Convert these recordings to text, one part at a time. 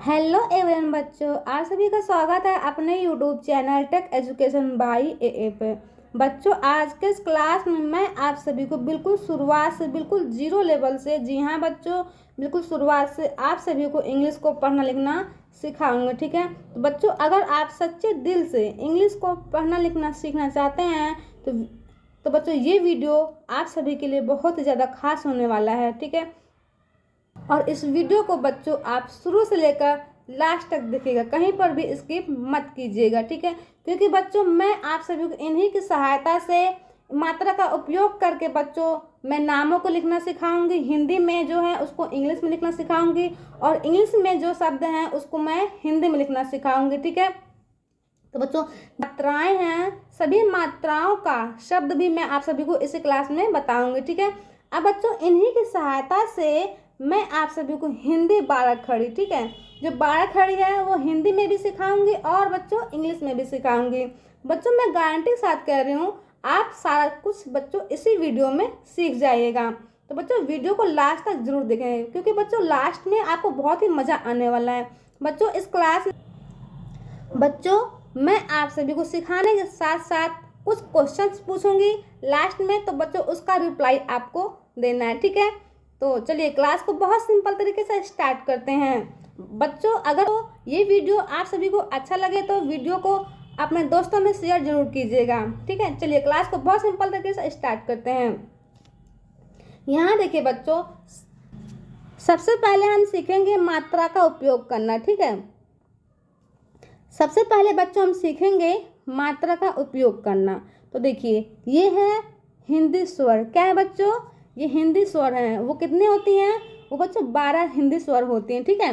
Hello everyone बच्चों, आप सभी का स्वागत है अपने YouTube channel tech education by A पे। बच्चों, आज के इस क्लास में मैं आप सभी को बिल्कुल शुरुआत से, बिल्कुल जीरो लेवल से, जी हाँ बच्चों, बिल्कुल शुरुआत से आप सभी को इंग्लिश को पढ़ना लिखना सिखाऊंगा। ठीक है, तो बच्चों अगर आप सच्चे दिल से इंग्लिश को पढ़ना लिखना सीखना चाहते हैं तो बच्चों ये वीडियो आप सभी के लिए बहुत ही ज़्यादा खास होने वाला है। ठीक है, और इस वीडियो को बच्चों आप शुरू से लेकर लास्ट तक देखिएगा, कहीं पर भी स्किप मत कीजिएगा। ठीक है, क्योंकि बच्चों मैं आप सभी को इन्हीं की सहायता से मात्रा का उपयोग करके बच्चों मैं नामों को लिखना सिखाऊंगी। हिंदी में जो है उसको इंग्लिश में लिखना सिखाऊंगी, और इंग्लिश में जो शब्द हैं उसको मैं हिंदी में लिखना सिखाऊंगी। ठीक है, तो बच्चों मात्राएं हैं, सभी मात्राओं का शब्द भी मैं आप सभी को इसी क्लास में बताऊंगी। ठीक है, अब बच्चों इन्हीं की सहायता से मैं आप सभी को हिंदी 12 खड़ी, ठीक है, जो 12 खड़ी है वो हिंदी में भी सिखाऊंगी और बच्चों इंग्लिश में भी सिखाऊंगी। बच्चों मैं गारंटी के साथ कह रही हूँ आप सारा कुछ बच्चों इसी वीडियो में सीख जाइएगा। तो बच्चों वीडियो को लास्ट तक जरूर देखें, क्योंकि बच्चों लास्ट में आपको बहुत ही मज़ा आने वाला है। बच्चों इस क्लास बच्चों मैं आप सभी को सिखाने के साथ साथ कुछ क्वेश्चंस पूछूंगी लास्ट में, तो बच्चों उसका रिप्लाई आपको देना है। ठीक है, तो चलिए क्लास को बहुत सिंपल तरीके से स्टार्ट करते हैं। बच्चों अगर ये वीडियो आप सभी को अच्छा लगे तो वीडियो को अपने दोस्तों में शेयर जरूर कीजिएगा। ठीक है, चलिए क्लास को बहुत सिंपल तरीके से स्टार्ट करते हैं। यहाँ देखिए बच्चों, सबसे पहले हम सीखेंगे मात्रा का उपयोग करना। ठीक है, सबसे पहले बच्चों हम सीखेंगे मात्रा का उपयोग करना। तो देखिए ये है हिंदी स्वर। क्या है बच्चों? ये हिंदी स्वर हैं। वो कितनी होती हैं? वो बच्चों 12 हिंदी स्वर होती हैं। ठीक है,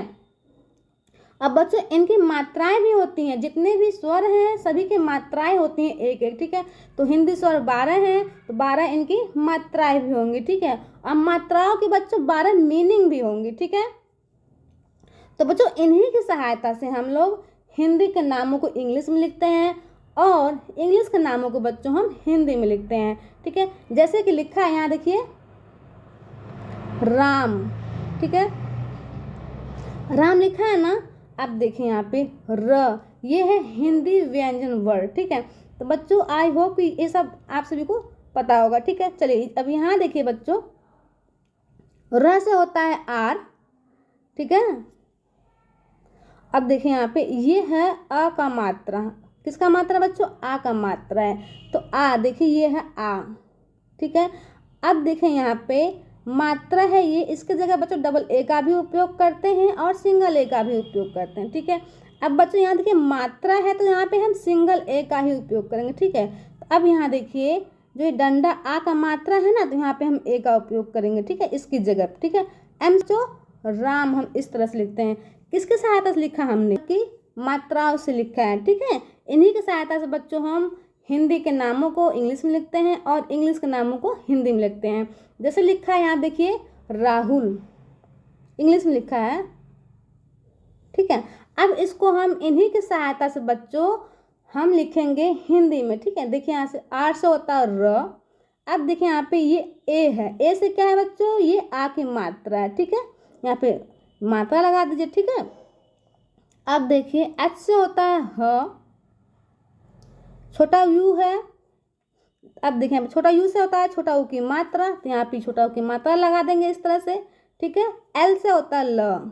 अब बच्चों इनकी मात्राएं भी होती हैं, जितने भी स्वर हैं सभी की मात्राएं होती हैं एक एक। ठीक है, तो हिंदी स्वर 12 हैं तो 12 इनकी मात्राएं भी होंगी। ठीक है, अब मात्राओं की बच्चों 12 मीनिंग भी होंगी। ठीक है, तो बच्चों इन्हीं की सहायता से हम लोग हिंदी के नामों को इंग्लिश में लिखते हैं और इंग्लिश के नामों को बच्चों हम हिंदी में लिखते हैं। ठीक है, जैसे कि लिखा है यहाँ देखिए राम। ठीक है, राम लिखा है ना। अब देखिए यहाँ पे र, ये है हिंदी व्यंजन वर्ड। ठीक है, तो बच्चों आई होप कि ये सब आप सभी को पता होगा। ठीक है, चलिए अब यहाँ देखिए बच्चों, र से होता है आर। ठीक है, अब देखिए यहाँ पे ये है अ का मात्रा। किसका मात्रा बच्चों? आ का मात्रा है, तो आ देखिए ये है आ। ठीक है, अब देखें यहाँ पे मात्रा है ये, इसके जगह बच्चों डबल ए का भी उपयोग करते हैं और सिंगल ए का भी उपयोग करते हैं। ठीक है, अब बच्चों यहाँ देखिए मात्रा है तो यहाँ पे हम सिंगल ए का ही उपयोग करेंगे। ठीक है, तो अब यहाँ देखिए जो ये डंडा आ का मात्रा है ना, तो यहाँ पे हम ए का उपयोग करेंगे। ठीक है, इसकी जगह। ठीक है, एम जो राम हम इस तरह से लिखते हैं। किसकी सहायता से लिखा हमने? कि मात्राओं से लिखा है। ठीक है, इन्हीं की सहायता से बच्चों हम हिंदी के नामों को इंग्लिश में लिखते हैं और इंग्लिश के नामों को हिंदी में लिखते हैं। जैसे लिखा है यहाँ देखिए राहुल, इंग्लिश में लिखा है। ठीक है, अब इसको हम इन्हीं की सहायता से बच्चों हम लिखेंगे हिंदी में। ठीक है, देखिए यहाँ से आर से होता है र। अब देखिए यहाँ पे ये ए है, ए से क्या है बच्चों? ये आ की मात्रा है। ठीक है, यहाँ पे मात्रा लगा दीजिए। ठीक है, अब देखिए एच से होता है ह, छोटा यू है। अब देखिए छोटा यू से होता है छोटा यू की मात्रा, तो यहाँ पे छोटा यू की मात्रा लगा देंगे इस तरह से। ठीक है, एल से होता है ल,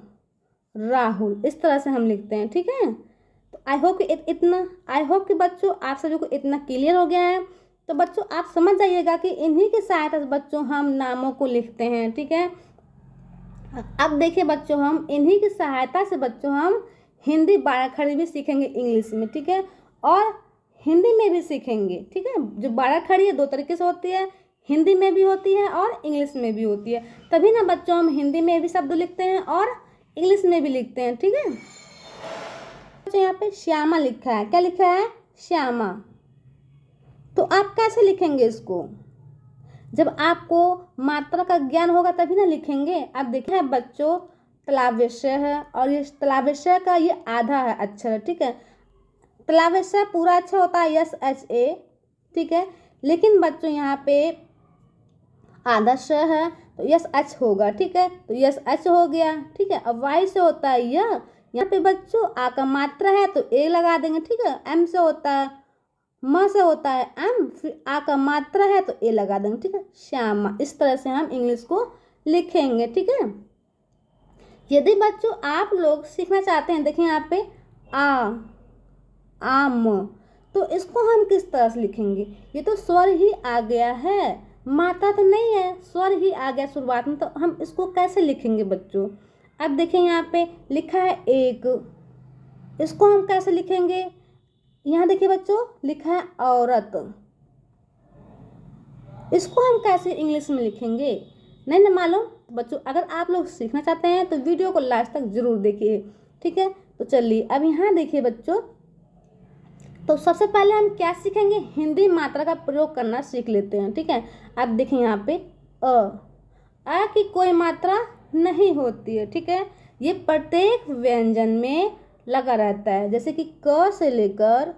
राहुल, इस तरह से हम लिखते हैं। ठीक है, तो आई होप कि बच्चों आप सभी को इतना क्लियर हो गया है। तो बच्चों आप समझ जाइएगा कि इन्हीं की सहायता से बच्चों हम नामों को लिखते हैं। ठीक है, अब देखिए बच्चों हम इन्हीं की सहायता से बच्चों हम हिंदी 12 खड़ी भी सीखेंगे इंग्लिश में। ठीक है, और हिंदी में भी सीखेंगे। ठीक है, जो 12 खड़ी है 2 तरीके से होती है, हिंदी में भी होती है और इंग्लिश में भी होती है। तभी ना बच्चों हम हिंदी में भी शब्द लिखते हैं और इंग्लिश में भी लिखते हैं। ठीक है, बच्चों यहाँ पे श्यामा लिखा है। क्या लिखा है? श्यामा। तो आप कैसे लिखेंगे इसको? जब आपको मात्रा का ज्ञान होगा तभी ना लिखेंगे। अब देखिए बच्चों तलावश्य है और ये तलावश्य का ये आधा है अक्षर। ठीक है, तलावश्य पूरा अच्छा होता है यस एच ए। ठीक है, लेकिन बच्चों यहाँ पे आधा श है तो यस एच होगा। ठीक है, तो यस एच हो गया। ठीक है, अब वाई से होता है यहाँ पे बच्चों आ का मात्रा है तो ए लगा देंगे, ठीक है। एम से होता है, म से होता है एम, फिर आ का मात्रा है तो ए लगा देंगे, ठीक है। श्यामा, इस तरह से हम इंग्लिश को लिखेंगे, ठीक है। यदि बच्चों आप लोग सीखना चाहते हैं, देखिए यहाँ पे आम, तो इसको हम किस तरह से लिखेंगे। ये तो स्वर ही आ गया है, मात्रा तो नहीं है, स्वर ही आ गया शुरुआत में, तो हम इसको कैसे लिखेंगे बच्चों। अब देखिए यहाँ पे लिखा है एक, इसको हम कैसे लिखेंगे। यहाँ देखिए बच्चों लिखा है औरत, इसको हम कैसे इंग्लिश में लिखेंगे, नहीं ना मालूम। बच्चों अगर आप लोग सीखना चाहते हैं तो वीडियो को लास्ट तक जरूर देखिए, ठीक है। तो चलिए अब यहाँ देखिए बच्चों, तो सबसे पहले हम क्या सीखेंगे, हिंदी मात्रा का प्रयोग करना सीख लेते हैं, ठीक है। अब देखिए यहाँ पे अ की कोई मात्रा नहीं होती है, ठीक है। ये प्रत्येक व्यंजन में लगा रहता है, जैसे कि क से लेकर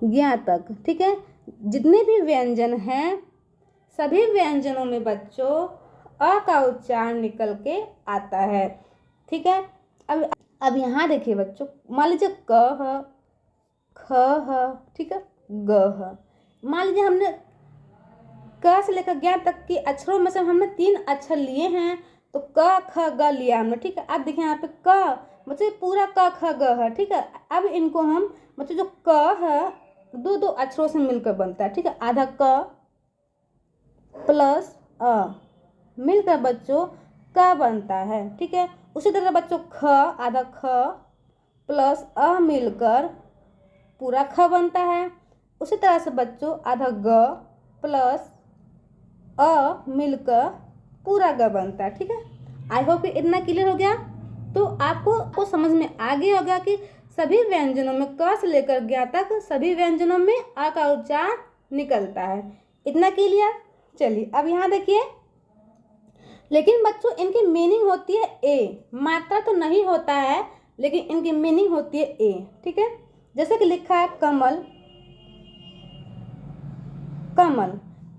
ज्ञ तक, ठीक है। जितने भी व्यंजन हैं सभी व्यंजनों में बच्चों अ का उच्चारण निकल के आता है, ठीक है। अब यहाँ देखिए बच्चों, मान लीजिए क ह, ख ह, ठीक है, ग ह। मान लीजिए हमने क से लेकर ज्ञ तक के अक्षरों में से हमने 3 अक्षर लिए हैं, तो क ख ग लिया हमने, ठीक है। अब देखिए यहाँ पे क बच्चों पूरा क ख ग है, ठीक है। अब इनको हम बच्चों जो क है 2 अक्षरों से मिलकर बनता है, ठीक है। आधा क प्लस अ मिलकर बच्चों क बनता है, ठीक है। उसी तरह बच्चों ख, आधा ख प्लस अ मिलकर पूरा ख बनता है। उसी तरह से बच्चों आधा ग प्लस अ मिलकर पूरा ग बनता है, ठीक है। आई होप कि इतना क्लियर हो गया। तो आपको समझ में आ गया होगा कि सभी व्यंजनों में क से लेकर ज्ञ तक सभी व्यंजनों में अ का उच्चारण निकलता है। इतना क्लियर। चलिए अब यहाँ देखिए, लेकिन बच्चों इनकी मीनिंग होती है ए, मात्रा तो नहीं होता है लेकिन इनकी मीनिंग होती है ए, ठीक है। जैसे कि लिखा है कमल, कमल,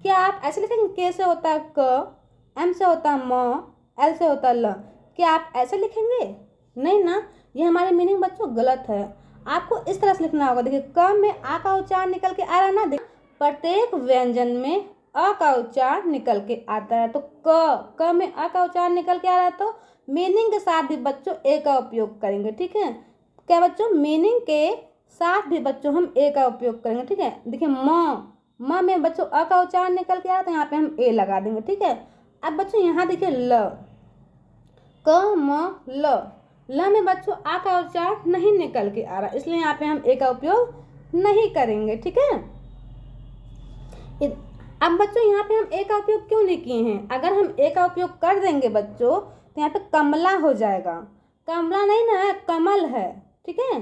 क्या आप ऐसे लिखेंगे, के से होता है क, एम से होता है म, एल से होता है ल, क्या आप ऐसे लिखेंगे, नहीं ना। ये हमारी मीनिंग बच्चों गलत है। आपको इस तरह से लिखना होगा, देखिए क में आ का उच्चारण निकल के आ रहा है ना, देखिए प्रत्येक व्यंजन में अ का उच्चारण निकल के आता है, तो क में अ का उच्चारण निकल के आ रहा है, तो मीनिंग के साथ भी बच्चों ए का उपयोग करेंगे, ठीक है। क्या बच्चों, मीनिंग के साथ भी बच्चों हम ए का उपयोग करेंगे, ठीक है। देखिए म में बच्चों अ का उच्चारण निकल के आ रहा है, तो यहाँ पे हम ए लगा देंगे, ठीक है। अब बच्चों यहाँ देखिए ल, क म ल में बच्चों आ का उच्चारण नहीं निकल के आ रहा, इसलिए यहाँ पे हम ए का उपयोग नहीं करेंगे, ठीक है। अब बच्चों यहाँ पे हम ए का उपयोग क्यों नहीं किए हैं, अगर हम ए का उपयोग कर देंगे बच्चों तो यहाँ पे कमला हो जाएगा, कमला नहीं ना है, कमल है, ठीक है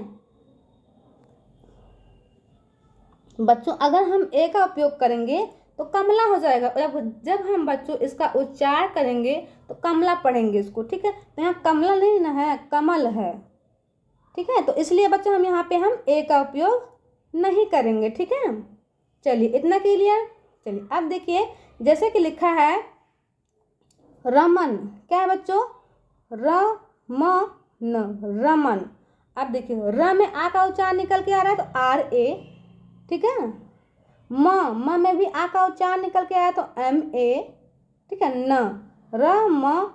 बच्चों। अगर हम ए का उपयोग करेंगे तो कमला हो जाएगा, और जब हम बच्चों इसका उच्चार करेंगे तो कमला पढ़ेंगे इसको, ठीक है। तो यहाँ कमला नहीं ना है, कमल है, ठीक है। तो इसलिए बच्चों हम यहाँ पे हम ए का उपयोग नहीं करेंगे, ठीक है। चलिए इतना क्लियर। चलिए अब देखिए, जैसे कि लिखा है रमन, क्या है बच्चों, रमन। अब देखिए र में आ का उच्चारण निकल के आ रहा है, तो आर ए, ठीक है। म में भी आ का उच्चारण निकल के आया, तो एम ए, ठीक है। न, र म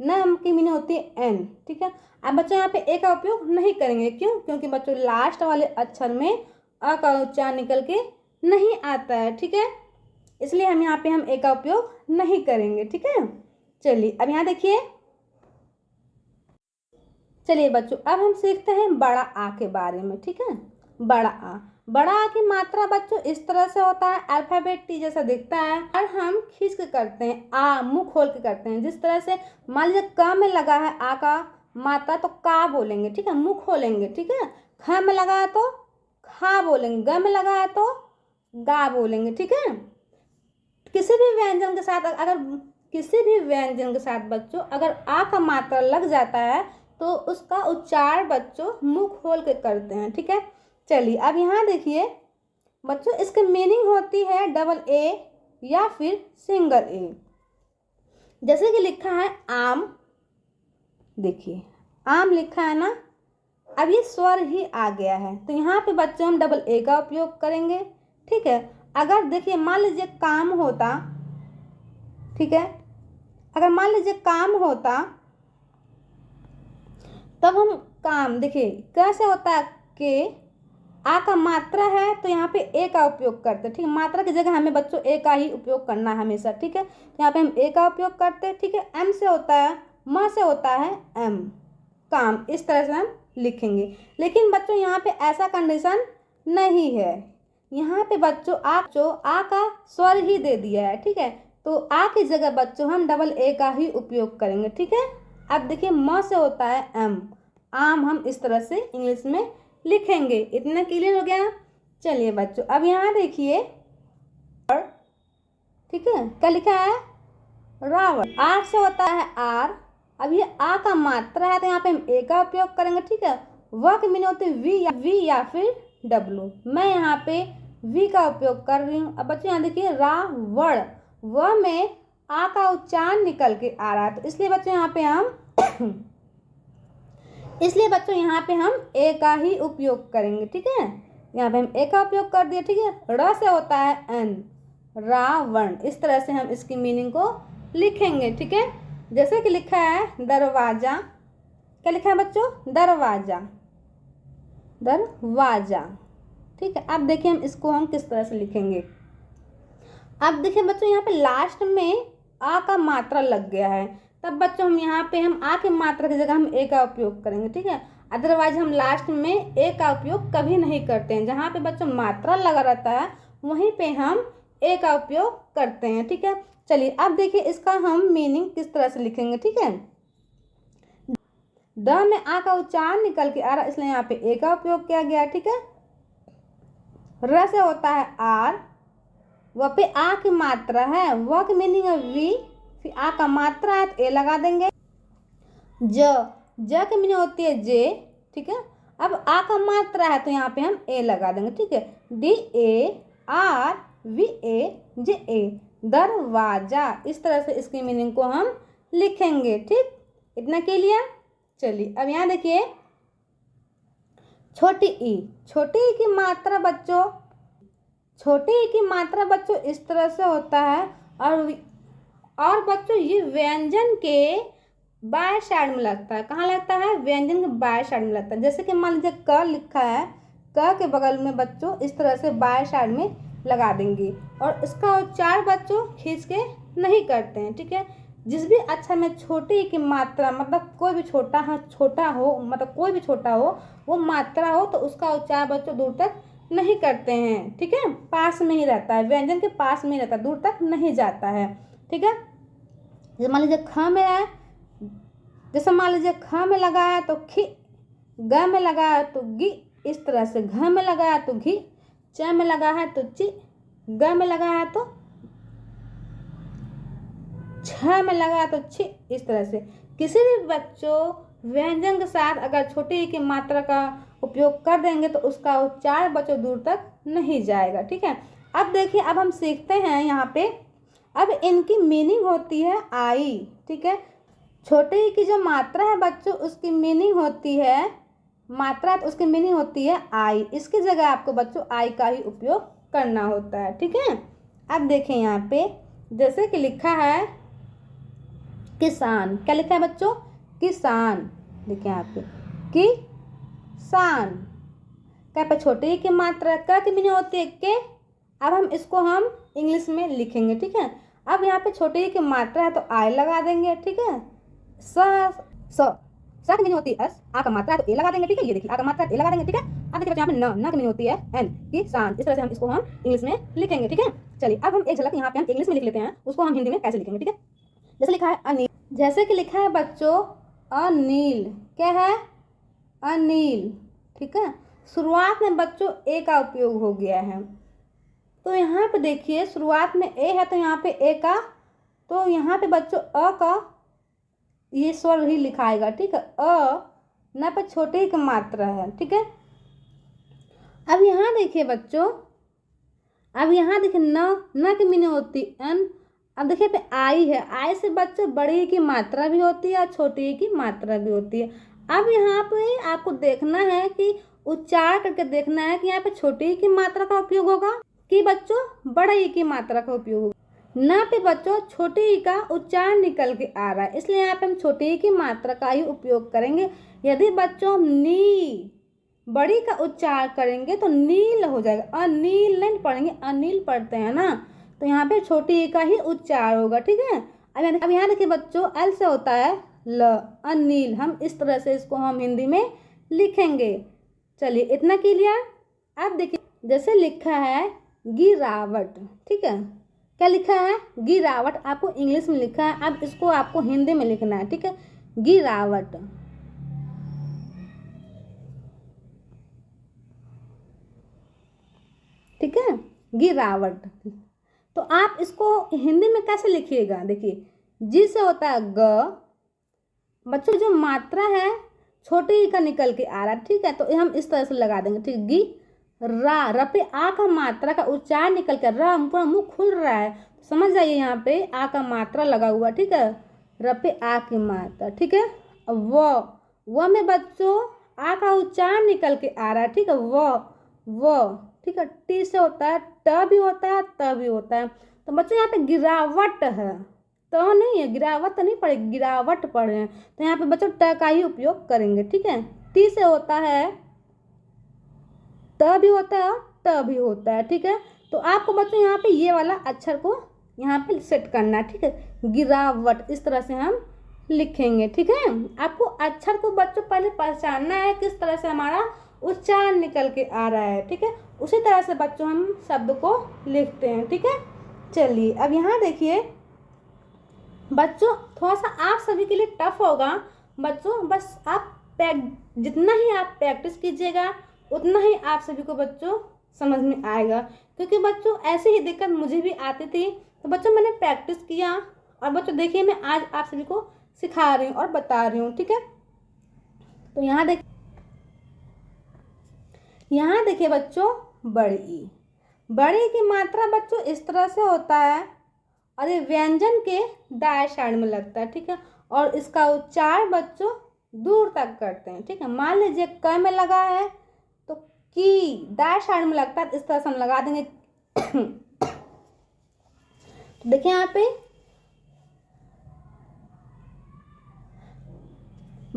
न की मीनिंग होती है एन, ठीक है। अब बच्चों यहाँ पे ए का उपयोग नहीं करेंगे, क्यों, क्योंकि बच्चों लास्ट वाले अक्षर में अ का उच्चारण निकल के नहीं आता है, ठीक है। इसलिए हम यहाँ पे हम ए का उपयोग नहीं करेंगे, ठीक है। चलिए अब यहाँ देखिए, चलिए बच्चों अब हम सीखते हैं बड़ा आ के बारे में, ठीक है। बड़ा आ, बड़ा आ की मात्रा बच्चों इस तरह से होता है, अल्फाबेट टी जैसा दिखता है, और हम खींच के करते हैं, आ मुंह खोल के करते हैं। जिस तरह से मान लीजिए क में लगा है आ का मात्रा तो का बोलेंगे, ठीक है, मुंह खोलेंगे, ठीक है। ख में लगा है तो खा बोलेंगे, ग में लगा है तो गा बोलेंगे, ठीक है। किसी भी व्यंजन के साथ अगर किसी भी व्यंजन के साथ बच्चों अगर आ का मात्रा लग जाता है तो उसका उच्चारण बच्चों मुंह खोल के करते हैं, ठीक है। चलिए अब यहाँ देखिए बच्चों, इसकी मीनिंग होती है डबल ए या फिर सिंगल ए। जैसे कि लिखा है आम, देखिए आम लिखा है ना, अब ये स्वर ही आ गया है, तो यहाँ पे बच्चों हम डबल ए का उपयोग करेंगे। ठीक है, अगर देखिए मान लीजिए काम होता, ठीक है, अगर मान लीजिए काम होता तब हम काम, देखिए कैसे होता है कि आ का मात्रा है तो यहाँ पे ए का उपयोग करते हैं। ठीक है, मात्रा की जगह हमें बच्चों ए का ही उपयोग करना है हमेशा। ठीक है, तो यहाँ पे हम ए का उपयोग करते हैं। ठीक है, एम से होता है, म से होता है एम, काम, इस तरह से हम लिखेंगे। लेकिन बच्चों यहाँ पे ऐसा कंडीशन नहीं है, यहाँ पे बच्चों आप जो आ का स्वर ही दे दिया है। ठीक है, तो आ की जगह बच्चों हम डबल ए का ही उपयोग करेंगे। ठीक है, अब देखिए म से होता है एम, आम हम इस तरह से इंग्लिश में लिखेंगे। इतना क्लियर हो गया। चलिए बच्चों अब यहाँ देखिए, ठीक है, क्या लिखा है, रावण। आर से होता है आर, अब ये आ का मात्रा है तो यहाँ पे हम ए का उपयोग करेंगे। ठीक है, व की मीनिंग होती है वी या फिर डब्लू, मैं यहाँ पे वी का उपयोग कर रही हूँ। अब बच्चों यहाँ देखिए रावण, व में आ का उच्चारण निकल के आ रहा है, तो इसलिए बच्चों यहाँ पे हम ए का ही उपयोग करेंगे। ठीक है, यहाँ पे हम ए का उपयोग कर दिए। ठीक है, र से होता है एन, रावण, इस तरह से हम इसकी मीनिंग को लिखेंगे। ठीक है, जैसे कि लिखा है दरवाजा, क्या लिखा है बच्चों, दरवाजा, दरवाजा। ठीक है, अब देखिए हम इसको हम किस तरह से लिखेंगे। अब देखिए बच्चों यहाँ पे लास्ट में आ का मात्रा लग गया है, तब बच्चों हम यहाँ पे हम आ की मात्रा की जगह हम ए का उपयोग करेंगे। ठीक है, अदरवाइज हम लास्ट में ए का उपयोग कभी नहीं करते हैं। जहाँ पे बच्चों मात्रा लगा रहता है वहीं पे हम ए का उपयोग करते हैं। ठीक है, चलिए अब देखिए इसका हम मीनिंग किस तरह से लिखेंगे। ठीक है, द में आ का उच्चारण निकल के आ रहा, इसलिए यहाँ पे ए का उपयोग किया गया। ठीक है, र से होता है आर, व पे आ की मात्रा है, व की मीनिंग है वी, फिर आ का मात्रा है तो ए लगा देंगे। ज की मीनिंग होती है जे। ठीक है, अब आ का मात्रा है तो यहाँ पे हम ए लगा देंगे। ठीक है, D A R V A J A, दरवाजा, इस तरह से इसकी मीनिंग को हम लिखेंगे। ठीक, इतना क्लियर। चलिए अब यहाँ देखिए छोटी ई, छोटी ई की मात्रा बच्चों, छोटी ई की मात्रा बच्चों इस तरह से होता है, और बच्चों ये व्यंजन के बाएं साइड में लगता है। कहाँ लगता है, व्यंजन के बाएं साइड में लगता है। जैसे कि मान लीजिए क लिखा है, क के बगल में बच्चों इस तरह से बाएं साइड में लगा देंगे, और इसका उच्चारण बच्चों खींच के नहीं करते हैं। ठीक है, जिस भी अक्षर में छोटी की मात्रा, मतलब कोई भी छोटा हो, मतलब कोई भी छोटा हो वो मात्रा हो, तो उसका उच्चारण बच्चों दूर तक नहीं करते हैं। ठीक है, पास में ही रहता है, व्यंजन के पास में ही रहता है, दूर तक नहीं जाता है। ठीक है, जैसे मान लीजिए ख में है, जैसे मान लीजिए ख में लगा है तो खी, ग में लगा है तो गी, इस तरह से घ में लगा है तो घी, च में लगा है तो ची, ग में लगा है तो छ में लगा है तो छी, इस तरह से किसी भी बच्चों व्यंजन के साथ अगर छोटी ई की मात्रा का उपयोग कर देंगे तो उसका उच्चारण बच्चों दूर तक नहीं जाएगा। ठीक है, अब देखिए अब हम सीखते हैं यहाँ पे, अब इनकी मीनिंग होती है आई। ठीक है, छोटे ई की जो मात्रा है बच्चों उसकी मीनिंग होती है, मात्रा तो उसकी मीनिंग होती है आई, इसकी जगह आपको बच्चों आई का ही उपयोग करना होता है। ठीक है, अब देखें यहाँ पे जैसे कि लिखा है किसान, क्या लिखा है बच्चों, किसान, देखिए यहाँ पे किसान, क्या पे छोटे ई की मात्रा क की मीनिंग होती है के। अब हम इसको हम इंग्लिश में लिखेंगे। ठीक है, अब यहाँ पे छोटे ई की मात्रा है तो आई लगा देंगे। ठीक है, स की मीनिंग होती है एस, आ का मात्रा है तो ए लगा देंगे। ठीक है, ये देखिए आ का मात्रा है ए लगा देंगे। ठीक है, अब देखिए यहाँ पे न की मीनिंग होती है एन, किसान, इस तरह से हम इसको हम इंग्लिश में लिखेंगे। ठीक है, चलिए अब हम एक झलक यहाँ पे हम इंग्लिश में लिख लेते हैं, उसको हम हिंदी में कैसे लिखेंगे। ठीक है, जैसे लिखा है अनिल, जैसे कि लिखा है बच्चों अनिल, क्या है, अनिल। ठीक है, शुरुआत में बच्चों ए का उपयोग हो गया है, तो यहाँ पे देखिए शुरुआत में ए है तो यहाँ पे ए का, तो यहाँ पे बच्चों अ का ये स्वर ही लिखाएगा। ठीक है, अ न पे छोटे ही का मात्रा है। ठीक है, अब यहाँ देखिए बच्चों, अब यहाँ देखिए न की मीनिंग होती एन, अब देखिए पे आई है, आई से बच्चों बड़ी ई की मात्रा भी होती है और छोटी ई की मात्रा भी होती है। अब यहाँ पे आपको देखना है कि उच्चार करके देखना है कि यहाँ पे छोटी ई की मात्रा का उपयोग होगा कि बच्चों बड़े ई की मात्रा का उपयोग होगा। ना पे बच्चों छोटी ई का उच्चार निकल के आ रहा है, इसलिए यहाँ पे हम छोटी ई की मात्रा का ही उपयोग करेंगे। यदि बच्चों नी बड़ी का उच्चार करेंगे तो नील हो जाएगा, अनील नहीं पढ़ेंगे, अनिल पढ़ते हैं ना, तो यहाँ पे छोटी ई का ही उच्चार होगा। ठीक है, अब यहाँ देखिए बच्चों एल से होता है ल, अनिल। हम इस तरह से इसको हम हिंदी में लिखेंगे। चलिए इतना क्लियर। अब देखिए जैसे लिखा है गिरावट, ठीक है, क्या लिखा है गिरावट, आपको इंग्लिश में लिखा है, अब इसको आपको हिंदी में लिखना है। ठीक है, गिरावट। ठीक है, गिरावट। तो आप इसको हिंदी में कैसे लिखिएगा, देखिए जी से होता है ग, बच्चों जो मात्रा है छोटी ई का निकल के आ रहा है। ठीक है, तो हम इस तरह से लगा देंगे। ठीक, गी रा, र पे आ का मात्रा का उच्चार निकल कर, रा पूरा मुंह खुल रहा है, समझ जाइए यहाँ पे आ का मात्रा लगा हुआ। ठीक है, र पे आ की मात्रा। ठीक है, व में बच्चों आ का उच्चार निकल के आ रहा है। ठीक है, व। ठीक है, टी से होता है ट भी होता है त भी होता है। तो बच्चों यहाँ पे गिरावट है, तो नहीं है, गिरावट तो नहीं पढ़ेगी, गिरावट पढ़े हैं, तो यहाँ पे बच्चों ट का ही उपयोग करेंगे। ठीक है, टी से होता है त भी होता है और त भी होता है। ठीक है, तो आपको बच्चों यहाँ पे ये वाला अक्षर को यहाँ पे सेट करना है। ठीक है, गिरावट इस तरह से हम लिखेंगे। ठीक है, आपको अक्षर को बच्चों पहले पहचानना है किस तरह से हमारा उच्चारण निकल के आ रहा है। ठीक है, उसी तरह से बच्चों हम शब्द को लिखते हैं। ठीक है, चलिए अब यहाँ देखिए बच्चों, थोड़ा सा आप सभी के लिए टफ होगा बच्चों, बस आप जितना ही आप प्रैक्टिस कीजिएगा उतना ही आप सभी को बच्चों समझ में आएगा। क्योंकि बच्चों ऐसे ही दिक्कत मुझे भी आती थी, तो बच्चों मैंने प्रैक्टिस किया और बच्चों देखिए मैं आज आप सभी को सिखा रही हूँ और बता रही हूँ। ठीक है, तो यहाँ देखिए बच्चों बड़ी की मात्रा बच्चों इस तरह से होता है और ये व्यंजन के दाएं साइड में लगता है। ठीक है, और इसका उच्चार बच्चों दूर तक करते हैं। ठीक है, मान लीजिए क में लगा है तो की दाएं साइड में लगता है, इस तरह से हम लगा देंगे। तो देखिए यहाँ पे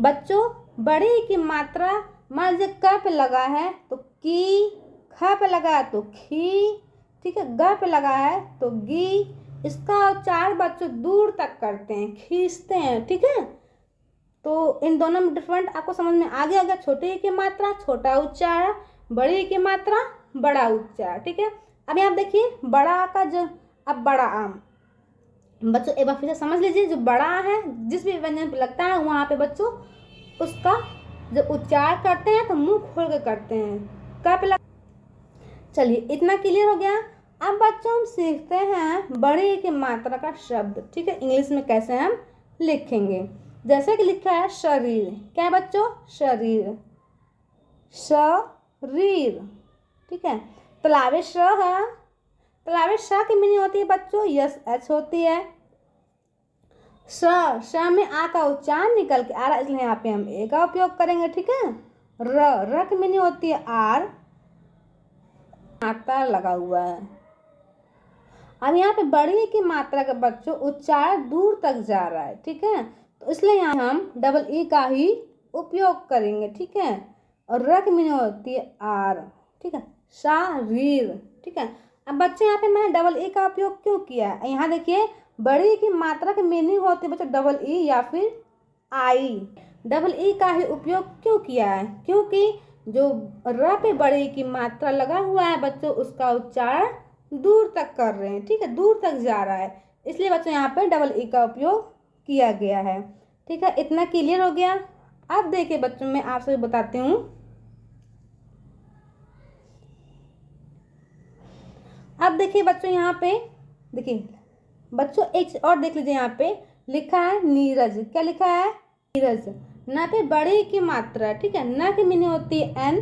बच्चों बड़ी की मात्रा मान लीजिए क पे लगा है तो की, ख पे लगा है तो खी, ठीक है, ग पे लगा है तो गी, इसका उच्चार बच्चों दूर तक करते हैं, खींचते हैं। ठीक है, तो इन दोनों में डिफरेंट आपको समझ में आ गया। छोटी की मात्रा छोटा उच्चार, बड़ी की मात्रा बड़ा उच्चार। ठीक है, अब यहाँ देखिए बड़ा का जो, अब बड़ा आम बच्चों एक बार फिर से समझ लीजिए, जो बड़ा है जिस भी व्यंजन पे लगता है वहाँ पे बच्चों उसका जब उच्चार करते हैं तो मुंह खोल के करते हैं, क पे लग। चलिए इतना क्लियर हो गया। अब बच्चों हम सीखते हैं बड़ी की मात्रा का शब्द। ठीक है, इंग्लिश में कैसे हम लिखेंगे। जैसे कि लिखा है शरीर, क्या है बच्चों शरीर, शरीर। ठीक है, तलावे श है, तलावे श की मीनिंग होती है बच्चों यस एच होती है। श में आ का उच्चारण निकल के आ रहा है, इसलिए यहाँ पे हम ए का उपयोग करेंगे। ठीक है, र की मीनिंग होती है आर, मात्रा लगा हुआ है। अब यहाँ पे बड़ी की मात्रा का बच्चों उच्चारण दूर तक जा रहा है। ठीक है, तो इसलिए यहाँ हम डबल ई का ही उपयोग करेंगे। ठीक है, और र की मीनिंग होती है आर। ठीक है, शारीर। ठीक है, अब बच्चे यहाँ पे मैंने डबल ई का उपयोग क्यों किया है, यहाँ देखिए बड़ी की मात्रा की मीनिंग होती है बच्चों डबल ई या फिर आई, डबल ई का ही उपयोग क्यों किया है, क्योंकि जो र पे बड़ी की मात्रा लगा हुआ है बच्चों उसका उच्चारण दूर तक कर रहे हैं। ठीक है, दूर तक जा रहा है, इसलिए बच्चों यहाँ पे डबल ई का उपयोग किया गया है। ठीक है, इतना क्लियर हो गया। अब देखिए बच्चों मैं आपसे बताती हूँ, अब देखिए बच्चों यहाँ पे देखिए बच्चों एक और देख लीजिए, यहाँ पे लिखा है नीरज, क्या लिखा है नीरज, न पे बड़ी की मात्रा। ठीक है, न की मीनिंग होती है एन,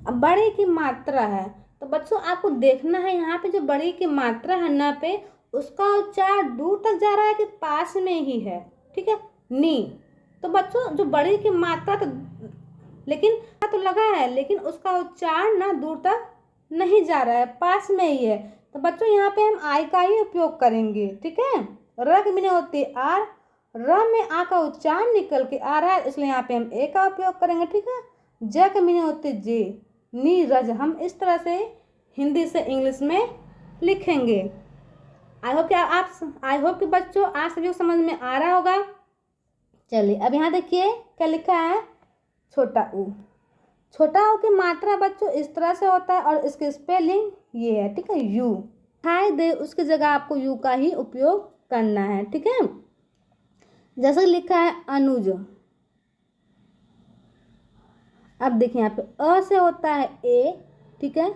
अब बड़े की मात्रा है तो तो बच्चों आपको देखना है यहाँ पे जो बड़ी की मात्रा है न पे, उसका उच्चारण दूर तक जा रहा है कि पास में ही है। ठीक है, नी। तो बच्चों जो बड़ी की मात्रा तो लेकिन तो लगा है, लेकिन उसका उच्चारण ना दूर तक नहीं जा रहा है, पास में ही है। तो बच्चों यहाँ पे हम आई का ही उपयोग करेंगे। ठीक है, र की मीनिंग होती है आर, र में आ का उच्चारण निकल के आ रहा है, इसलिए यहाँ पे हम ए का उपयोग करेंगे। ठीक है, ज की मीनिंग होती है जे, नीरज। हम इस तरह से हिंदी से इंग्लिश में लिखेंगे। आई होप कि बच्चों आज सभी को समझ में आ रहा होगा। चलिए अब यहाँ देखिए क्या लिखा है, छोटा ऊ। छोटा ऊ की मात्रा बच्चों इस तरह से होता है और इसकी स्पेलिंग ये है। ठीक है, यू दिखाई दे उसकी जगह आपको यू का ही उपयोग करना है। ठीक है, जैसे लिखा है अनुज। अब देखिए यहाँ पे अ से होता है ए। ठीक है,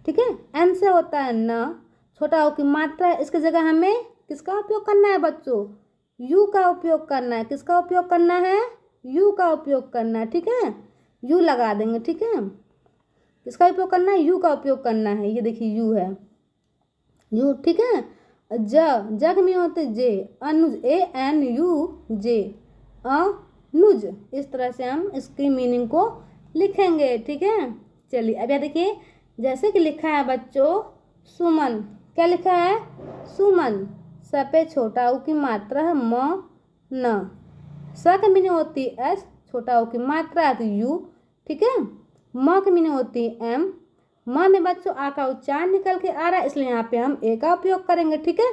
ठीक है, एन से होता है न। छोटा ऊ की मात्रा है, इसकी जगह हमें किसका उपयोग करना है बच्चों, यू का उपयोग करना है। किसका उपयोग करना है, यू का उपयोग करना है। ठीक है, यू लगा देंगे। ठीक है, किसका उपयोग करना है, यू का उपयोग करना है। ये देखिए यू है, यू। ठीक है, जग में होते जे, अनुज, ए एन यू जे, अनुज। इस तरह से हम इसकी मीनिंग को लिखेंगे। ठीक है, चलिए अब यह देखिए जैसे कि लिखा है बच्चों सुमन। क्या लिखा है, सुमन। स पे छोटा ऊ की मात्रा है म न। स की मीनिंग होती है एस, छोटा ऊ की मात्रा है तो यू। ठीक है, म की मीनिंग होती है एम। म में बच्चों आ का उच्चारण निकल के आ रहा है, इसलिए यहाँ पे हम ए का उपयोग करेंगे। ठीक है,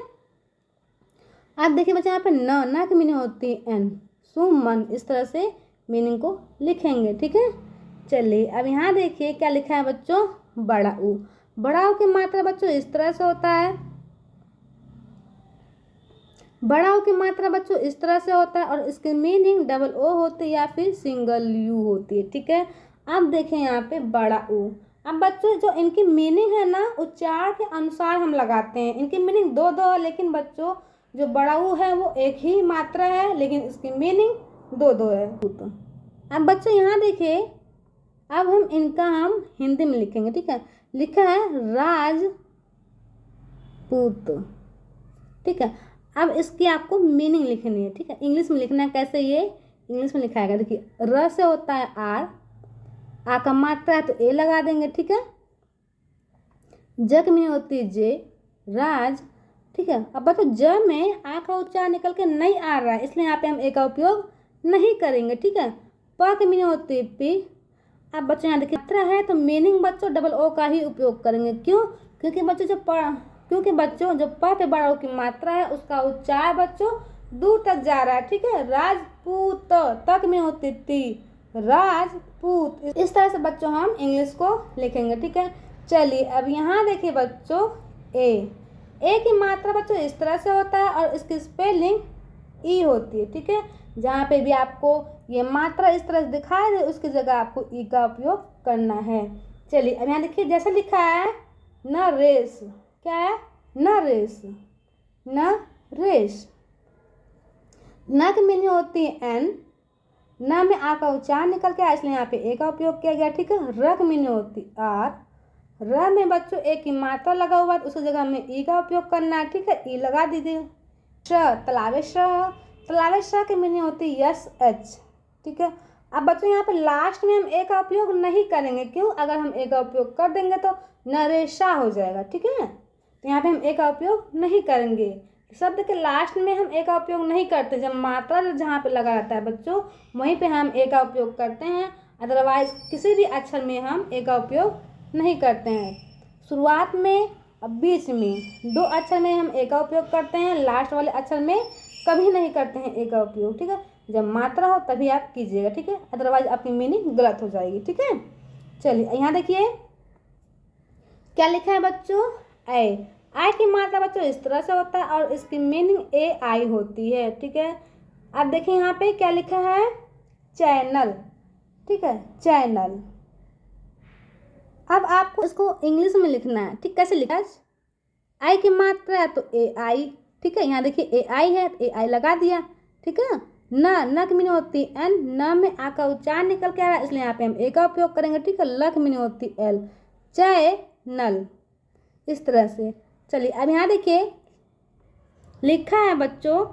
अब देखिए बच्चों यहाँ पे न की मीनिंग होती है एन, सुमन। इस तरह से मीनिंग को लिखेंगे। ठीक है, चलिए अब यहाँ देखिए क्या लिखा है बच्चों, बड़ा ऊ। बड़ा ऊ की मात्रा बच्चों इस तरह से होता है, बड़ा ऊ की मात्रा बच्चों इस तरह से होता है और इसकी मीनिंग डबल ओ होती है या फिर सिंगल यू होती है। ठीक है, अब देखें यहाँ पे बड़ा ऊ। अब बच्चों जो इनकी मीनिंग है ना, उच्चारण के अनुसार हम लगाते हैं। इनकी मीनिंग दो दो है, लेकिन बच्चों जो बड़ा ऊ है वो एक ही मात्रा है, लेकिन इसकी मीनिंग दो दो है। अब बच्चों यहाँ देखिए, अब हम हिंदी में लिखेंगे। ठीक है, लिखा है राजपूत। ठीक है, अब इसकी आपको मीनिंग लिखनी है। ठीक है, इंग्लिश में लिखना है। कैसे, ये इंग्लिश में लिखा है, देखिए र से होता है आर, आ का मात्रा है तो ए लगा देंगे। ठीक है, ज में होती है जे, राज। ठीक है, अब बच्चों ज में आ का उच्चारण निकल के नहीं आ रहा है, इसलिए यहाँ पे हम ए का उपयोग नहीं करेंगे। ठीक है, प की मीनिंग होती है पी। अब बच्चों यहाँ देखिए मात्रा है तो मीनिंग बच्चों डबल ओ का ही उपयोग करेंगे। क्यों, क्योंकि बच्चों जो प पे बड़ा ओ की मात्रा है उसका उच्चारण बच्चों दूर तक जा रहा है। ठीक है, राजपूत तक में होती ती, राजपूत। इस तरह से बच्चों हम इंग्लिश को लिखेंगे। ठीक है, चलिए अब यहाँ देखिए बच्चों ए की मात्रा बच्चों इस तरह से होता है और इसकी स्पेलिंग ई होती है। ठीक है, जहाँ पे भी आपको ये मात्रा इस तरह से दिखाई दे उसकी जगह आपको ई का उपयोग करना है। चलिए अब यहाँ देखिए जैसे लिखा है नरेश। क्या है, नरेश, नरेश। न की मीनिंग होती है एन, न में आ का उच्चारण निकल के आया, इसलिए यहाँ पे ए का उपयोग किया गया। ठीक है, र की मीनिंग होती आर, र में बच्चों ए की मात्रा लगा हुआ है तो उस जगह में ई का उपयोग करना है। ठीक है, ई लगा दीजिए। तालाबेश, तालाबेश की मीनिंग होती है यस एच। ठीक है, अब बच्चों यहाँ पे लास्ट में हम ए का उपयोग नहीं करेंगे। क्यों, अगर हम ए का उपयोग कर देंगे तो नरेशा हो जाएगा। ठीक है, तो यहाँ पे हम ए का उपयोग नहीं करेंगे। शब्द के लास्ट में हम ए का उपयोग नहीं करते, जब मात्रा जहाँ पे लगा रहता है बच्चों वहीं पे हम ए का उपयोग करते हैं, अदरवाइज किसी भी अक्षर में हम ए का उपयोग नहीं करते हैं। शुरुआत में और बीच में दो अक्षर में हम ए का उपयोग करते हैं, लास्ट वाले अक्षर में कभी नहीं करते हैं ए का उपयोग। ठीक है, जब मात्रा हो तभी आप कीजिएगा। ठीक है, अदरवाइज आपकी मीनिंग गलत हो जाएगी। ठीक है, चलिए यहाँ देखिए क्या लिखा है बच्चों, आई की मात्रा बच्चों इस तरह से होता है और इसकी मीनिंग ए आई होती है। ठीक है, अब देखिए यहाँ पे क्या लिखा है, चैनल। ठीक है, चैनल। अब आपको इसको इंग्लिश में लिखना है। ठीक, कैसे लिखा है, आई की मात्रा है तो ए आई। ठीक है, यहाँ देखिए ए आई है, ए आई लगा दिया। ठीक है, न की मीनिंग होती है एन, न में आ का उच्चारण निकल के आ रहा है इसलिए यहाँ पे हम ए का उपयोग करेंगे। ठीक है, ल की मीनिंग होती है एल, नल, इस तरह से। चलिए अब यहाँ देखिए लिखा है बच्चों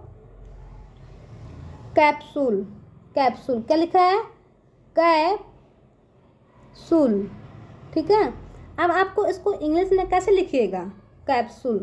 कैप्सूल। कैप्सूल क्या लिखा है? कैप्सूल। ठीक है, अब आपको इसको इंग्लिश में कैसे लिखिएगा? कैप्सूल।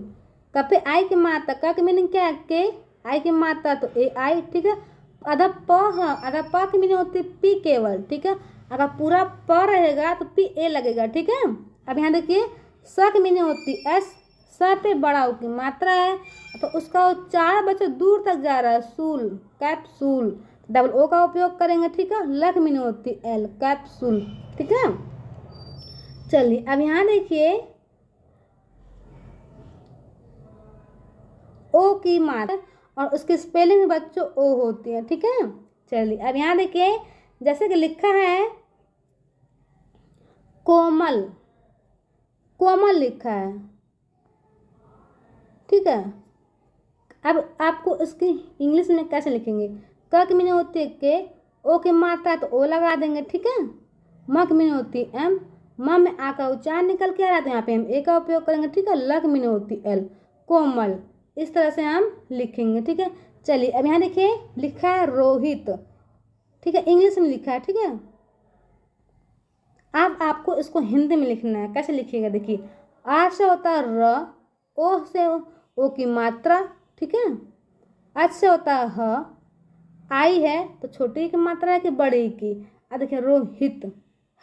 का पे आई की मात्रा, का की मीनिंग क्या है? के। आई की मात्रा तो ए आई। ठीक है, आधा प है, आधा प की मीनिंग होती है पी केवल। ठीक है, अगर पूरा प रहेगा तो पी ए लगेगा। ठीक है, अब यहाँ देखिए स की मीनिंग होती है एस। स पे बड़ा उ की मात्रा है तो उसका उच्चारण बच्चों दूर तक जा रहा है, सूल, कैप्सूल। डबल ओ का उपयोग करेंगे। ठीक है, ल की मीनिंग होती है एल, कैप्सूल। ठीक है, चलिए अब यहाँ देखिए ओ की मात्रा और उसकी स्पेलिंग में बच्चों ओ होती है। ठीक है, चलिए अब यहाँ देखिए जैसे कि लिखा है कोमल। कोमल लिखा है। ठीक है, अब आपको इसकी इंग्लिश में कैसे लिखेंगे? क की मीनिंग होती है के, ओ की मात्रा तो ओ लगा देंगे। ठीक है, म की मीनिंग होती है एम, म में आ का उच्चारण निकल के आ रहा है तो यहाँ पे हम ए का उपयोग करेंगे। ठीक है, ल की मीनिंग होती है एल, कोमल। इस तरह से हम लिखेंगे। ठीक है, चलिए अब यहाँ देखिए लिखा है रोहित। ठीक है, इंग्लिश में लिखा है। ठीक है, अब आपको इसको हिंदी में लिखना है। कैसे लिखिएगा? देखिए आ से होता है र, ओ से ओ की मात्रा। ठीक है, अच से होता है ह, आई है तो छोटी की मात्रा है कि बड़ी की? अब देखिए रोहित,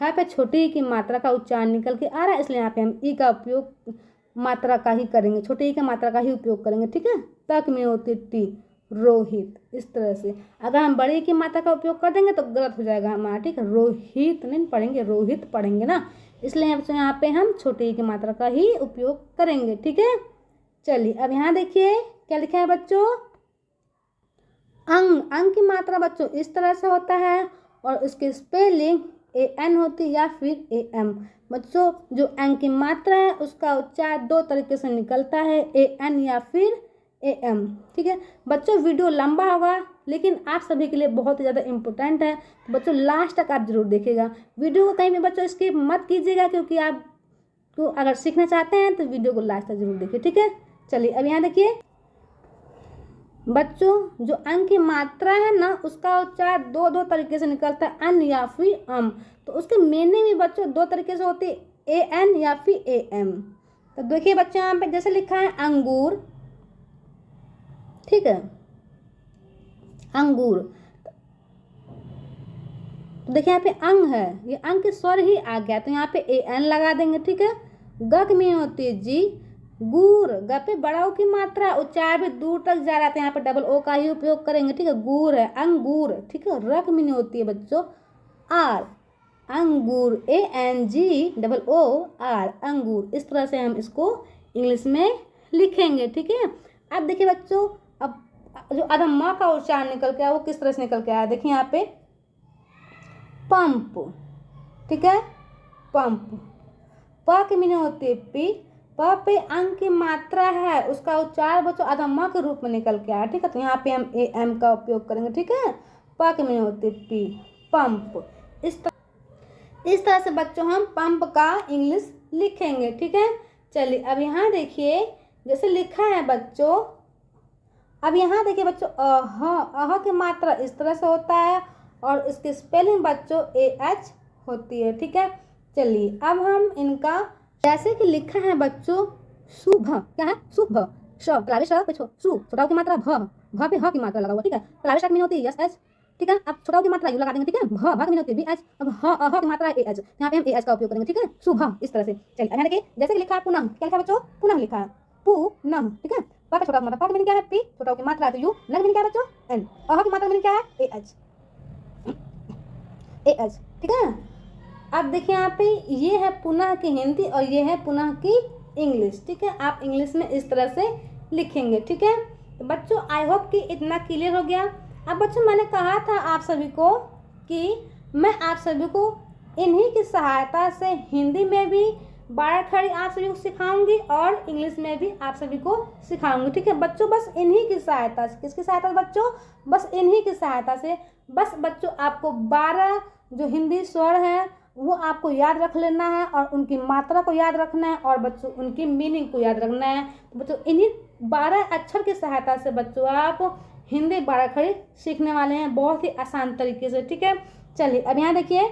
है पे छोटी की मात्रा का उच्चारण निकल के आ रहा है इसलिए यहाँ पे हम ई का उपयोग मात्रा का ही करेंगे, छोटी ई का मात्रा का ही उपयोग करेंगे। ठीक है, तक में होती है टी, रोहित। इस तरह से अगर हम बड़ी की मात्रा का उपयोग कर देंगे तो गलत हो जाएगा हमारा। ठीक है, रोहित नहीं पढ़ेंगे, रोहित पढ़ेंगे ना, इसलिए यहाँ पे हम छोटी ई की मात्रा का ही उपयोग करेंगे। ठीक है, चलिए अब यहाँ देखिए क्या लिखा है बच्चों? अंग। अंग की मात्रा बच्चों इस तरह से होता है और उसकी स्पेलिंग ए एन होती है या फिर ए एम। बच्चों जो अंग की मात्रा है उसका उच्चारण दो तरीके से निकलता है, ए एन या फिर ए एम। ठीक है बच्चों, वीडियो लंबा होगा लेकिन आप सभी के लिए बहुत ही ज़्यादा इम्पोर्टेंट है, तो बच्चों लास्ट तक आप जरूर देखिएगा वीडियो को। कहीं भी बच्चों स्किप मत कीजिएगा क्योंकि आप तो अगर सीखना चाहते हैं तो वीडियो को लास्ट तक जरूर देखिए। ठीक है, चलिए अब यहाँ देखिए बच्चों जो अंग की मात्रा है ना उसका उच्चारण दो तरीके से निकलता है, अन या फिर अम। तो उसके मीनिंग भी बच्चों दो तरीके से होती है, ए एन या फिर ए एम। तो देखिए बच्चों यहाँ पे जैसे लिखा है अंगूर। ठीक है, अंगूर। तो देखिए यहाँ पे अंग है, ये अंग के स्वर ही आ गया तो यहाँ पे ए एन लगा देंगे। ठीक है, ग में होती है जी, गुर। ग पे बड़ा ओ की मात्रा, उच्चारण भी दूर तक जा रहा था, यहाँ पे डबल ओ का ही उपयोग करेंगे। ठीक है, गुर है, अंगूर। ठीक है, रक में होती है बच्चों आर, अंगूर, A N G double O R, अंगूर। इस तरह से हम इसको इंग्लिश में लिखेंगे। ठीक है, अब देखिए बच्चों अब जो आधा म का उच्चारण निकल के आया वो किस तरह से निकल के आया? देखिए यहाँ पे पंप। ठीक है, पंप। प की मीनिंग होती है पी, प पे अंग की मात्रा है उसका उच्चारण बच्चों आधा म के रूप में निकल के आया। ठीक है, तो यहाँ पे हम ए एम का उपयोग करेंगे। ठीक है, प की मीनिंग होती है पी, पंप। इस तरह से बच्चों हम पंप का इंग्लिश लिखेंगे। ठीक है, चलिए अब यहाँ देखिए जैसे लिखा है बच्चों, अब यहाँ देखिए बच्चों अह की मात्रा इस तरह से होता है और इसकी स्पेलिंग बच्चों ए एच होती है। ठीक है, चलिए अब हम इनका जैसे कि लिखा है बच्चों शुभ। क्या है? शुभ। श क्लावे श पे सु, छोटा की मात्रा भ पे ह की मात्रा लगा हुआ। ठीक है, क्लावे श की होती है यस एच। ठीक है, अब छोटा की मात्रा यू लगा देंगे। ठीक है, भ की होती है बी एच, अब ह की मात्रा ए एच, यहाँ पे हम ए एच का उपयोग करेंगे। ठीक है, शुभ। इस तरह से चलिए यहाँ देखिए जैसे कि लिखा है पुनः। क्या लिखा है बच्चों? पुनः लिखा है, पुनः। ठीक है, प पे छोटा की मात्रा, प की मीनिंग क्या है? पी, छोटा की मात्रा तो यू, न की मीनिंग क्या है बच्चों? एन, अह की मात्रा मीनिंग क्या है? A H, A H. ठीक है, अब देखिए यहाँ पे ये है पुनः की हिंदी और ये है पुनः की इंग्लिश। ठीक है, आप इंग्लिश में इस तरह से लिखेंगे। ठीक है, तो बच्चों आई होप कि इतना क्लियर हो गया। अब बच्चों मैंने कहा था आप सभी को कि मैं आप सभी को इन्हीं की सहायता से हिंदी में भी बारह खड़ी आप सभी को सिखाऊंगी और इंग्लिश में भी आप सभी को सिखाऊंगी। ठीक है बच्चों, बस इन्हीं की सहायता से। किसकी सहायता से बच्चों? बस इन्हीं की सहायता से। बस बच्चों आपको 12 जो हिंदी स्वर हैं वो आपको याद रख लेना है और उनकी मात्रा को याद रखना है और बच्चों उनकी मीनिंग को याद रखना है। तो बच्चों इन्हीं 12 अक्षर की सहायता से बच्चों आप हिंदी 12 खड़ी सीखने वाले हैं बहुत ही आसान तरीके से। ठीक है, चलिए अब यहाँ देखिए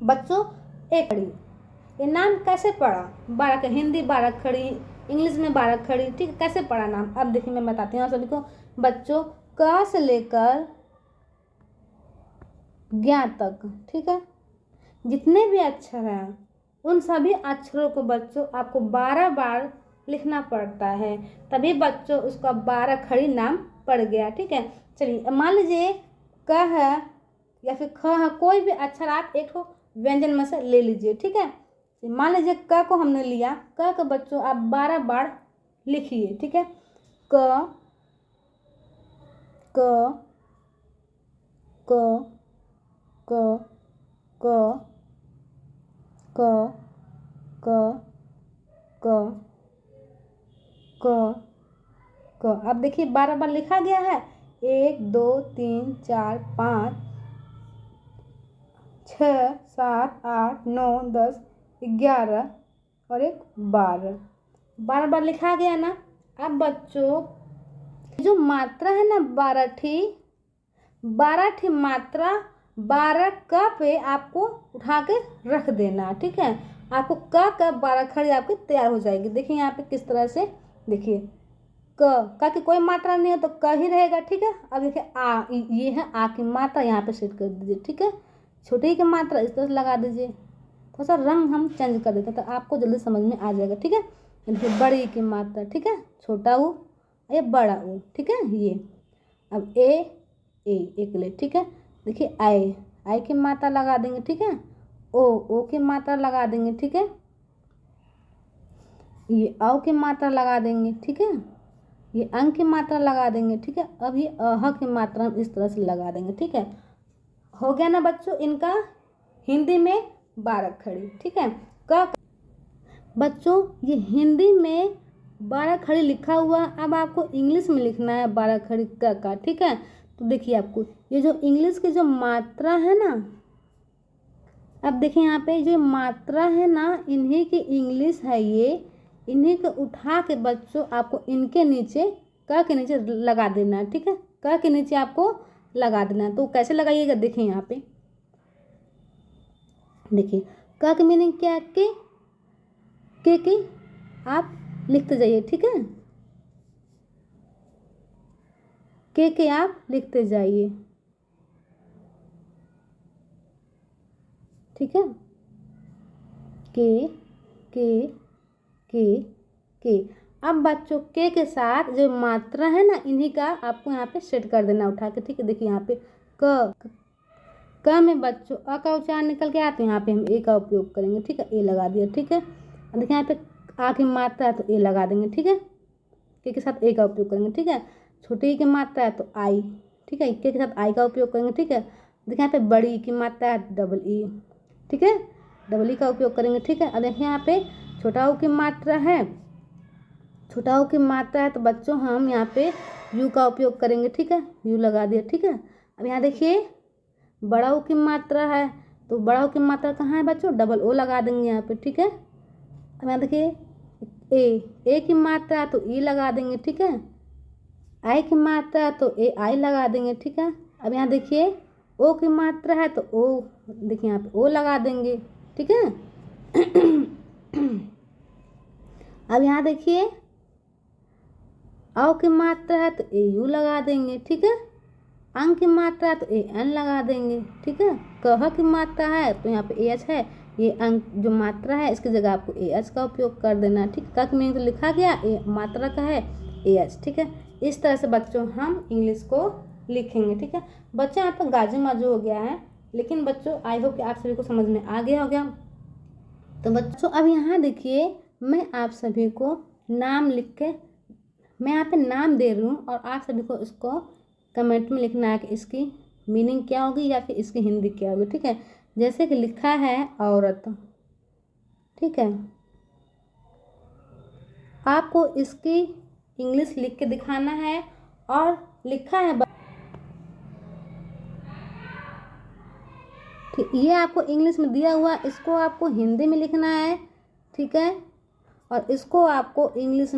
बच्चों एक खड़ी, ये नाम कैसे पढ़ा? 12 हिंदी 12 खड़ी, इंग्लिश में 12 खड़ी। ठीक है, कैसे पढ़ा नाम? अब देखिए मैं बताती हूँ सभी को। बच्चों क से लेकर ज्ञ तक, ठीक है, जितने भी अक्षर हैं उन सभी अक्षरों को बच्चों आपको 12 बार लिखना पड़ता है, तभी बच्चों उसका 12 खड़ी नाम पड़ गया। ठीक है, चलिए मान लीजिए क है या फिर ख है, कोई भी अक्षर आप एक तो व्यंजन में से ले लीजिए। ठीक है, मान लीजिए क को हमने लिया, क को बच्चों आप 12 बार लिखिए। ठीक है, क क क क क क क क क क। अब देखिए 12 बार लिखा गया है। 1 2 3 4 5 6 7 8 9 10 11 और एक 12 बार लिखा गया ना। अब बच्चों जो मात्रा है ना 12 ठी मात्रा 12 क पे आपको उठा के रख देना। ठीक है, आपको क 12 खड़ी आपकी तैयार हो जाएगी। देखिए यहाँ पे किस तरह से, देखिए क की कोई मात्रा नहीं है तो क ही रहेगा। ठीक है, अब देखिए आ, ये है आ की मात्रा, यहाँ पे सेट कर दीजिए। ठीक है, छोटी की मात्रा इस तरह से लगा दीजिए। थोड़ा सा रंग हम चेंज कर देते हैं तो आपको जल्दी समझ में आ जाएगा। ठीक है, देखिए बड़ी की मात्रा, ठीक है, छोटा ऊ ये बड़ा ऊ। ठीक है, ये अब ए एक ले। ठीक है, देखिए आई की मात्रा लगा देंगे। ठीक है, ओ की मात्रा लगा देंगे। ठीक है, ये औ की मात्रा लगा देंगे। ठीक है, ये अंक की मात्रा लगा देंगे। ठीक है, अब ये अह की मात्रा हम इस तरह से लगा देंगे। ठीक है, हो गया ना बच्चों इनका हिंदी में 12 खड़ी। ठीक है, क बच्चों ये हिंदी में 12 खड़ी लिखा हुआ, अब आपको इंग्लिश में लिखना है 12 खड़ी क का। ठीक है, तो देखिए आपको ये जो इंग्लिश की जो मात्रा है ना, अब देखिए यहाँ पे जो मात्रा है ना इन्हीं की इंग्लिश है ये, इन्हीं को उठा के बच्चों आपको इनके नीचे क के नीचे लगा देना है। ठीक है, क के नीचे आपको लगा देना है। तो कैसे लगाइएगा, देखिए यहाँ पे देखिए क की मीनिंग क्या है? के आप लिखते जाइए। ठीक है, के आप लिखते जाइए। ठीक है, के अब बच्चों के साथ जो मात्रा है ना इन्हीं का आपको यहाँ पे सेट कर देना उठा के। ठीक है, देखिए यहाँ पे क में बच्चों अ का उच्चारण निकल के आते हैं, यहाँ पे हम ए का उपयोग करेंगे। ठीक है, ए लगा दिया। ठीक है, अब देखिए यहाँ पे आ की मात्रा है तो ए लगा देंगे। ठीक है, के साथ ए का उपयोग करेंगे। ठीक है, छोटी की मात्रा है तो आई। ठीक है, के साथ आई का उपयोग करेंगे। ठीक है, देखिए यहाँ पे बड़ी की मात्रा है डबल ई। ठीक है, डबल ई का उपयोग करेंगे। ठीक है, अब देखिए यहाँ पे छोटा ऊ की मात्रा है, छोटा ऊ की मात्रा है तो बच्चों हम यहाँ पे यू का उपयोग करेंगे। ठीक है, यू लगा दिया। ठीक है, अब यहाँ देखिए बड़ा ऊ की मात्रा है तो बड़ा ऊ की मात्रा कहाँ है बच्चों? डबल ओ लगा देंगे यहाँ पे। ठीक है, अब यहाँ देखिए ए की मात्रा तो ई लगा देंगे। ठीक है, आई की मात्रा तो ए आई लगा देंगे। ठीक है, अब यहाँ देखिए ओ की मात्रा है तो ओ, देखिए यहाँ पे ओ लगा देंगे। ठीक है, अब यहाँ देखिए औ की मात्रा है तो ए यू लगा देंगे। ठीक है, अंक की मात्रा है तो ए एन लगा देंगे। ठीक है, कह की मात्रा है तो यहाँ पे ए एच है, ये अंक जो मात्रा है इसकी जगह आपको ए एच का उपयोग कर देना। ठीक है, कक में तो लिखा गया ए मात्रा का है ए एच। ठीक है, इस तरह से बच्चों हम इंग्लिश को लिखेंगे। ठीक है, बच्चों यहाँ पर गाजू माजू हो गया है, लेकिन बच्चों आई होप कि आप सभी को समझ में आ गया हो गया। तो बच्चों अब यहाँ देखिए मैं आप सभी को नाम लिख के मैं यहाँ पे नाम दे रही हूँ और आप सभी को इसको कमेंट में लिखना है कि इसकी मीनिंग क्या होगी या फिर इसकी हिंदी क्या होगी। ठीक है, जैसे कि लिखा है औरत। ठीक है, आपको इसकी इंग्लिश लिख के दिखाना है और लिखा है कि ये आपको इंग्लिश में दिया हुआ, इसको आपको हिंदी में लिखना है, ठीक है, और इसको आपको इंग्लिश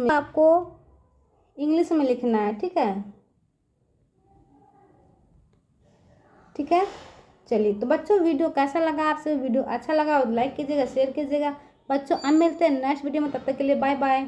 में लिखना है, ठीक है। ठीक है, चलिए तो बच्चों वीडियो कैसा लगा आपसे, वीडियो अच्छा लगा तो लाइक कीजिएगा, शेयर कीजिएगा। बच्चों अब मिलते हैं नेक्स्ट वीडियो में, तब तक के लिए बाय बाय।